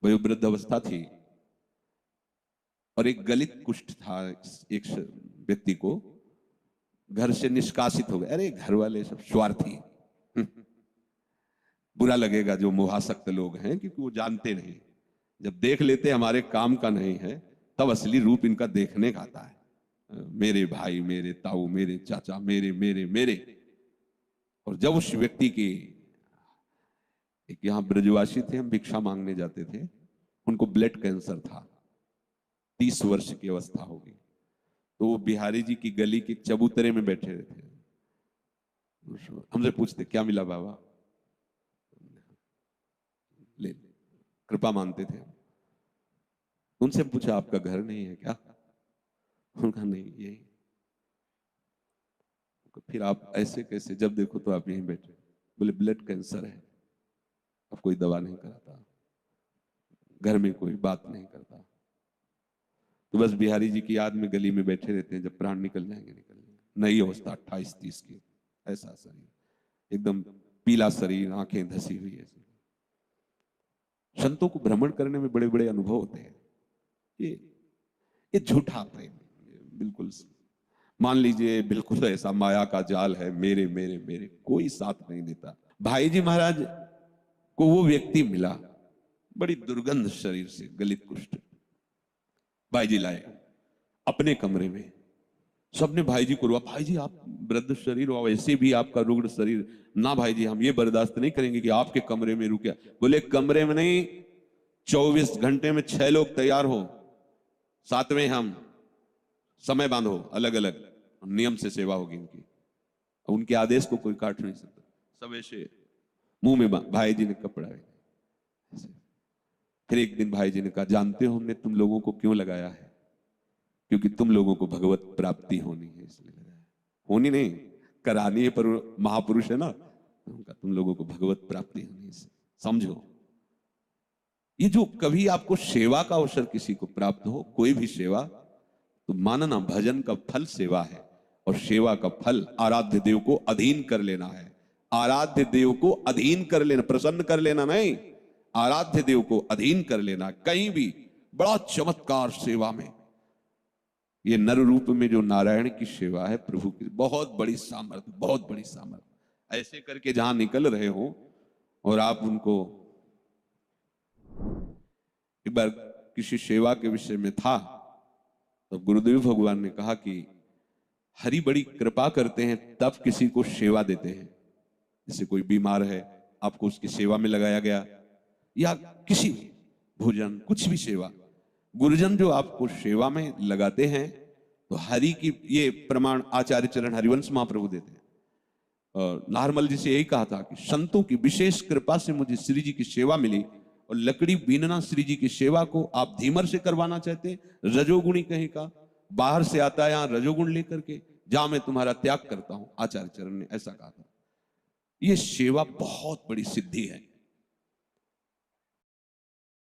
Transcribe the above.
वयोवृद्ध अवस्था थी और एक गलित कुष्ठ था। एक व्यक्ति को घर से निष्कासित हो गए। अरे घर वाले सब स्वार्थी, बुरा लगेगा जो मोहासक्त लोग हैं, क्योंकि वो जानते नहीं, जब देख लेते हमारे काम का नहीं है तब असली रूप इनका देखने का आता है। मेरे भाई, मेरे ताऊ, मेरे चाचा, मेरे मेरे मेरे। और जब उस व्यक्ति की, एक यहाँ ब्रजवासी थे, हम भिक्षा मांगने जाते थे, उनको ब्लड कैंसर था, 30 वर्ष की अवस्था होगी। तो वो बिहारी जी की गली के चबूतरे में बैठे रहते, हमसे पूछते क्या मिला बाबा, ले कृपा मानते थे। उनसे पूछा आपका घर नहीं है क्या? उनका नहीं, यही। फिर आप ऐसे कैसे, जब देखो तो आप यहीं बैठे? बोले ब्लड कैंसर है, अब कोई दवा नहीं कराता, घर में कोई बात नहीं करता, तो बस बिहारी जी की याद में गली में बैठे रहते हैं, जब प्राण निकल जाएंगे निकल जाएंगे। नई अवस्था 28-30 की, ऐसा शरीर, एकदम पीला शरीर, आंखें धसी हुई ऐसी। संतों को भ्रमण करने में बड़े बड़े अनुभव होते हैं। ये झूठा प्रेम, बिल्कुल। मान लीजिए बिल्कुल ऐसा माया का जाल है, मेरे मेरे मेरे, कोई साथ नहीं देता। भाई जी महाराज को वो व्यक्ति मिला, बड़ी दुर्गंध शरीर से, गलित कुष्ठ। भाई जी लाए अपने कमरे में, सबने भाई जी को रोआ, भाई जी आप वृद्ध शरीर हो, ऐसे भी आपका रुग्ण शरीर, ना भाई जी हम ये बर्दाश्त नहीं करेंगे कि आपके कमरे में रुके। बोले कमरे में नहीं, 24 घंटे में 6 लोग तैयार हो, 7वें हम, समय बांधो, अलग अलग नियम से सेवा होगी इनकी। उनके आदेश को कोई काट नहीं सकता। सब ऐसे मुंह में भाई जी ने कपड़ा ऐसे। फिर एक दिन भाई जी ने कहा, जानते हो हमने तुम लोगों को क्यों लगाया है? क्योंकि तुम लोगों को भगवत प्राप्ति होनी है, इसलिए लगाया। होनी नहीं, करानी है, पर महापुरुष है ना, तुम लोगों को भगवत प्राप्ति होनी है, समझो। ये जो कभी आपको सेवा का अवसर किसी को प्राप्त हो, कोई भी सेवा, तो मानना भजन का फल सेवा है, और सेवा का फल आराध्य देव को अधीन कर लेना है। आराध्य देव को अधीन कर लेना, प्रसन्न कर लेना नहीं, आराध्य देव को अधीन कर लेना। कहीं भी बड़ा चमत्कार सेवा में, ये नर रूप में जो नारायण की सेवा है, प्रभु की बहुत बड़ी सामर्थ्य, बहुत बड़ी सामर्थ्य। ऐसे करके जहां निकल रहे हो और आप उनको, एक बार किसी सेवा के विषय में था, तो गुरुदेव भगवान ने कहा कि हरि बड़ी कृपा करते हैं तब किसी को सेवा देते हैं। जैसे कोई बीमार है, आपको उसकी सेवा में लगाया गया, या किसी भोजन, कुछ भी सेवा, गुरुजन जो आपको सेवा में लगाते हैं, तो हरि की, ये प्रमाण आचार्य चरण हरिवंश महाप्रभु देते हैं। और नारमल जी से यही कहा था कि संतों की विशेष कृपा से मुझे श्री जी की सेवा मिली, और लकड़ी बीनना श्री जी की सेवा को आप धीमर से करवाना चाहते हैं, रजोगुणी कहीं का बाहर से आता है, यहां रजोगुण लेकर के, जा मैं तुम्हारा त्याग करता हूं, आचार्य चरण ने ऐसा कहा था। यह सेवा बहुत बड़ी सिद्धि है।